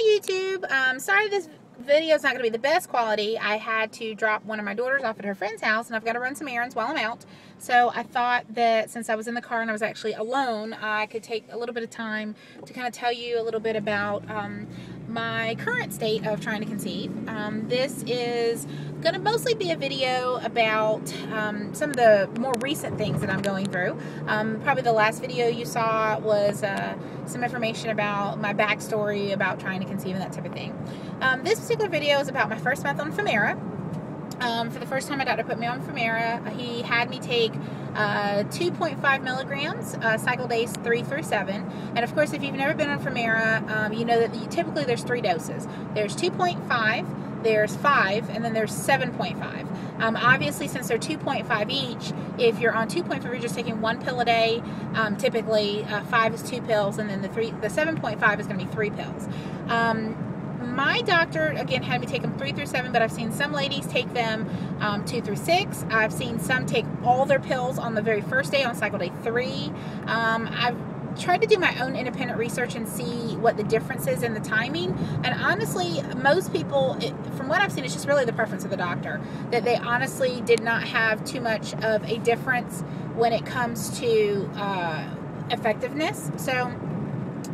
Hi YouTube. Sorry this video is not going to be the best quality. I had to drop one of my daughters off at her friend's house and I've got to run some errands while I'm out. So I thought that since I was in the car and I was actually alone, I could take a little bit of time to kind of tell you a little bit about my current state of trying to conceive. This is going to mostly be a video about some of the more recent things that I'm going through. Probably the last video you saw was some information about my backstory about trying to conceive and that type of thing. This particular video is about my first month on Femara. For the first time my doctor put me on Femara, he had me take 2.5 milligrams, cycle days 3 through 7. And of course, if you've never been on Femara, you know that typically there's 3 doses. There's 2.5, there's 5, and then there's 7.5. Obviously, since they're 2.5 each, if you're on 2.5, you're just taking 1 pill a day. Typically, 5 is 2 pills, and then the 7.5 is going to be 3 pills. My doctor, again, had me take them 3 through 7, but I've seen some ladies take them 2 through 6. I've seen some take all their pills on the very first day on cycle day 3. I've tried to do my own independent research and see what the difference is in the timing. And honestly, most people, from what I've seen, it's just really the preference of the doctor. That they honestly did not have too much of a difference when it comes to effectiveness. So,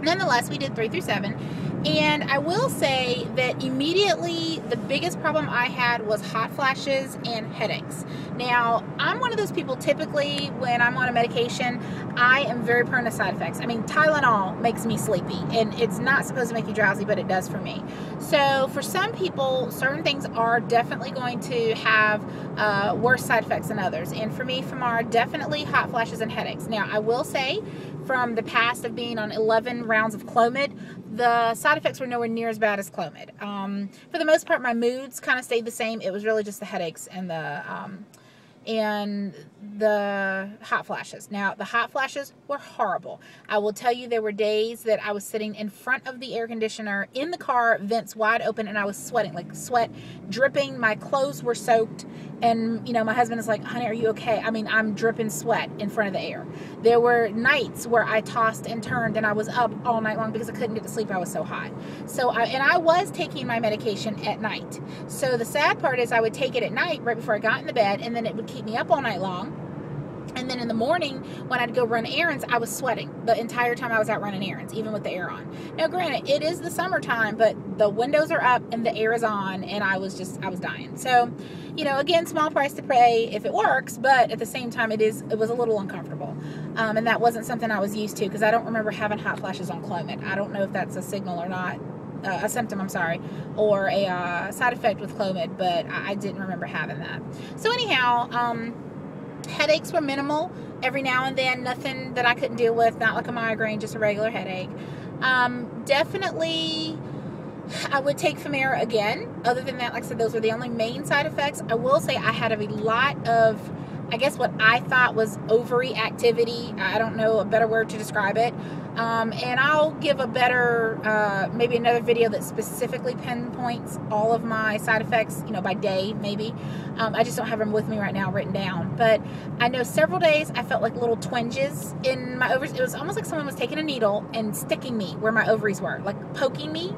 nonetheless, we did 3 through 7. And I will say that immediately the biggest problem I had was hot flashes and headaches. Now, I'm one of those people, typically when I'm on a medication, I am very prone to side effects. I mean, Tylenol makes me sleepy, and it's not supposed to make you drowsy, but it does for me. So for some people, certain things are definitely going to have worse side effects than others. And for me, Femara, definitely hot flashes and headaches. Now, I will say, from the past of being on 11 rounds of Clomid, the side effects were nowhere near as bad as Clomid. For the most part, my moods kind of stayed the same. It was really just the headaches and the hot flashes. Now, the hot flashes were horrible. I will tell you, there were days that I was sitting in front of the air conditioner in the car, vents wide open, and I was sweating, like sweat dripping. My clothes were soaked, and, you know, my husband is like, honey, are you okay? I mean, I'm dripping sweat in front of the air. There were nights where I tossed and turned, and I was up all night long because I couldn't get to sleep. I was so hot. So, I was taking my medication at night. So the sad part is I would take it at night right before I got in the bed, and then it would keep me up all night long. And then in the morning, when I'd go run errands, I was sweating the entire time I was out running errands, even with the air on. Now, granted, it is the summertime, but the windows are up and the air is on, and I was dying. So, you know, again, small price to pay if it works, but at the same time, it was a little uncomfortable. And that wasn't something I was used to, because I don't remember having hot flashes on Clomid. I don't know if that's a signal or not. A symptom, I'm sorry, or a side effect with Clomid, but I didn't remember having that. So anyhow, headaches were minimal every now and then, nothing that I couldn't deal with, not like a migraine, just a regular headache. Definitely, I would take Femara again. Other than that, like I said, those were the only main side effects. I will say I had a lot of, I guess what I thought was ovary activity. I don't know a better word to describe it. And I'll give a better, maybe another video that specifically pinpoints all of my side effects, you know, by day, maybe. I just don't have them with me right now written down. But I know several days I felt like little twinges in my ovaries. It was almost like someone was taking a needle and sticking me where my ovaries were, like poking me.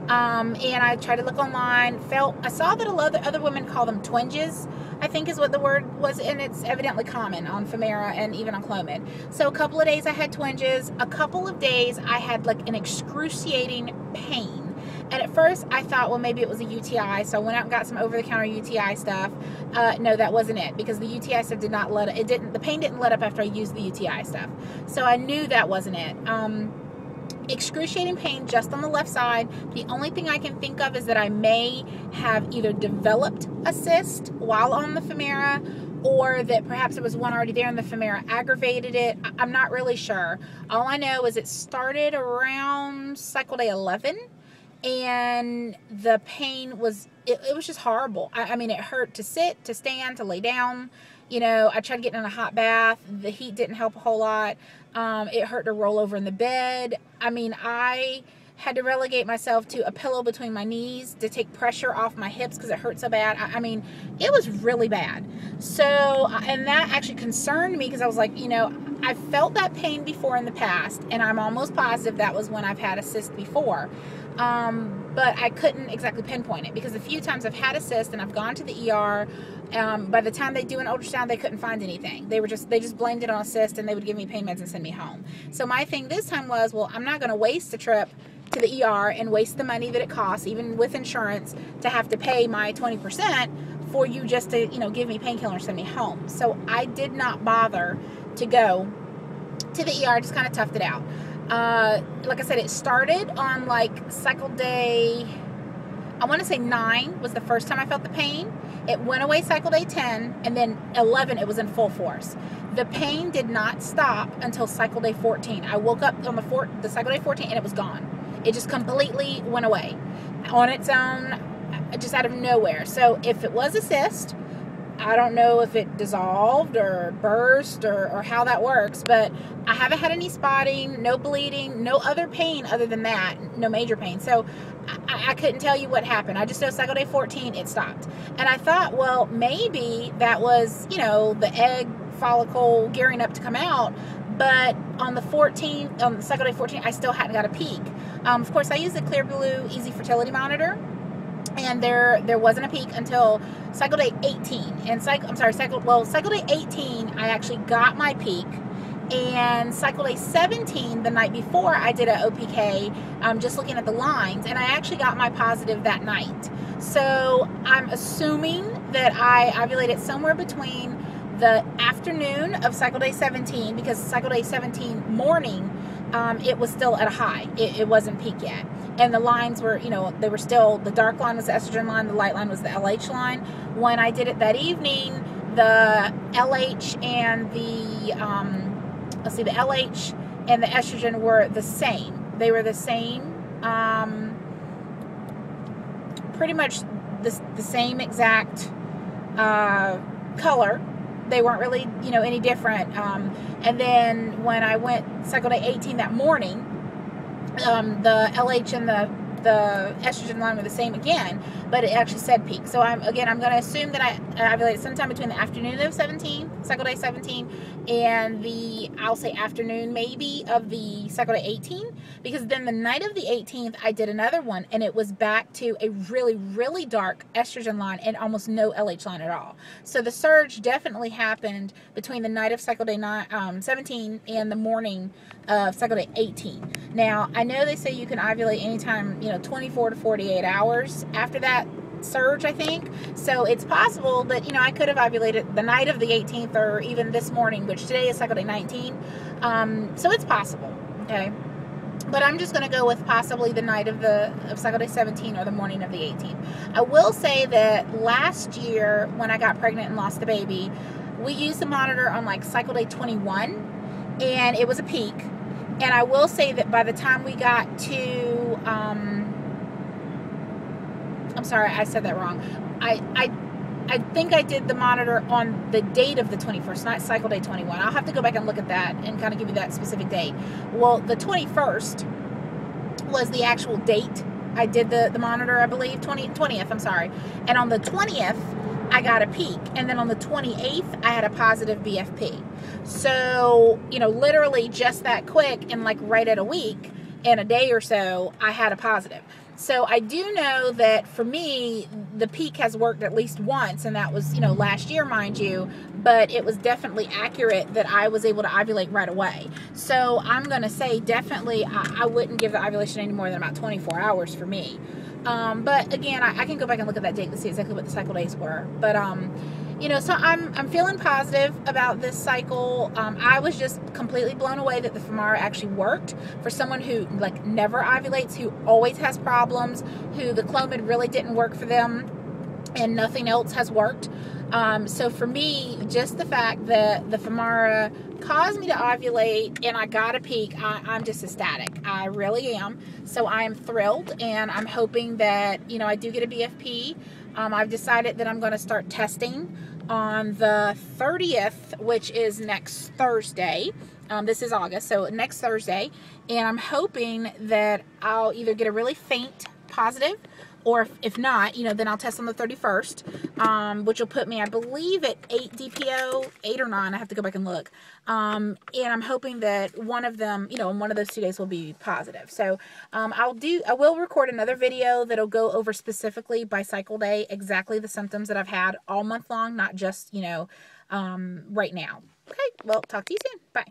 And I tried to look online, I saw that a lot of other women call them twinges, I think is what the word was, and it's evidently common on Femara and even on Clomid. So a couple of days I had twinges, a couple of days I had like an excruciating pain. And at first I thought, well, maybe it was a UTI, so I went out and got some over-the-counter UTI stuff. No, that wasn't it, because the UTI stuff did not the pain didn't let up after I used the UTI stuff. So I knew that wasn't it. Excruciating pain just on the left side. The only thing I can think of is that I may have either developed a cyst while on the Femara, or that perhaps there was one already there and the Femara aggravated it. I'm not really sure. All I know is it started around cycle day 11, and the pain was, it was just horrible. I mean, it hurt to sit, to stand, to lay down. You know, I tried getting in a hot bath. The heat didn't help a whole lot. It hurt to roll over in the bed. I mean, I had to relegate myself to a pillow between my knees to take pressure off my hips because it hurt so bad. I mean, it was really bad. So, and that actually concerned me, because I was like, you know, I've felt that pain before in the past, and I'm almost positive that was when I've had a cyst before. But I couldn't exactly pinpoint it, because a few times I've had a cyst and I've gone to the ER. By the time they do an ultrasound, they couldn't find anything. They just blamed it on a cyst, and they would give me pain meds and send me home. So my thing this time was, well, I'm not going to waste a trip to the ER and waste the money that it costs, even with insurance, to have to pay my 20% for you just to, you know, give me painkiller and send me home. So I did not bother to go to the ER. Just kind of toughed it out. Like I said, it started on like cycle day, I want to say 9 was the first time I felt the pain. It went away cycle day 10, and then 11 it was in full force. The pain did not stop until cycle day 14. I woke up on the cycle day 14 and it was gone. It just completely went away on its own, just out of nowhere. So if it was a cyst, I don't know if it dissolved or burst or how that works, but I haven't had any spotting, no bleeding, no other pain other than that, no major pain. So I couldn't tell you what happened. I just know cycle day 14, it stopped. And I thought, well, maybe that was, you know, the egg follicle gearing up to come out. But on the 14th, on cycle day 14, I still hadn't got a peak. Of course, I use the Clearblue Easy Fertility Monitor, and there wasn't a peak until cycle day 18. And cycle day 18, I actually got my peak. And cycle day 17, the night before, I did a OPK, just looking at the lines, and I actually got my positive that night. So I'm assuming that I ovulated somewhere between the afternoon of cycle day 17, because cycle day 17 morning, it was still at a high. It wasn't peak yet. And the lines were, you know, they were still, the dark line was the estrogen line, the light line was the LH line. When I did it that evening, the LH and the, the LH and the estrogen were the same. They were the same, pretty much the same exact color. They weren't really, you know, any different. And then when I went cycle day 18 that morning, the LH and the estrogen line were the same again, but it actually said peak. So I'm going to assume that I ovulated sometime between the afternoon of 17, cycle day 17, and the, I'll say afternoon maybe of the cycle day 18, because then the night of the 18th, I did another one, and it was back to a really, really dark estrogen line and almost no LH line at all. So the surge definitely happened between the night of cycle day 17 and the morning of cycle day 18. Now, I know they say you can ovulate anytime, you know, 24 to 48 hours after that surge, I think. So it's possible that, you know, I could have ovulated the night of the 18th or even this morning, which today is cycle day 19. So it's possible, okay? But I'm just going to go with possibly the night of cycle day 17 or the morning of the 18th. I will say that last year when I got pregnant and lost the baby, we used the monitor on like cycle day 21, and it was a peak. And I will say that by the time we got to, I'm sorry, I said that wrong. I think I did the monitor on the date of the 21st, not cycle day 21. I'll have to go back and look at that and kind of give you that specific date. Well, the 21st was the actual date I did the monitor, I believe, 20th, I'm sorry. And on the 20th, I got a peak. And then on the 28th, I had a positive BFP. So, you know, literally just that quick, and like right at a week, in a day or so, I had a positive. So I do know that for me, the peak has worked at least once, and that was, you know, last year, mind you, but it was definitely accurate that I was able to ovulate right away. So I'm going to say definitely I wouldn't give the ovulation any more than about 24 hours for me. But again, I can go back and look at that date to see exactly what the cycle days were. But, you know, so I'm feeling positive about this cycle. I was just completely blown away that the Femara actually worked for someone who like never ovulates, who always has problems, who the Clomid really didn't work for them, and nothing else has worked. So for me, just the fact that the Femara caused me to ovulate and I got a peak, I'm just ecstatic. I really am. So I am thrilled, and I'm hoping that, you know, I do get a BFP. I've decided that I'm going to start testing on the 30th, which is next Thursday. This is August, so next Thursday. And I'm hoping that I'll either get a really faint positive, Or if not, you know, then I'll test on the 31st, which will put me, I believe, at 8 DPO, 8 or 9. I have to go back and look. And I'm hoping that one of them, you know, one of those 2 days will be positive. So I will record another video that'll go over specifically by cycle day exactly the symptoms that I've had all month long, not just, you know, right now. Okay, well, talk to you soon. Bye.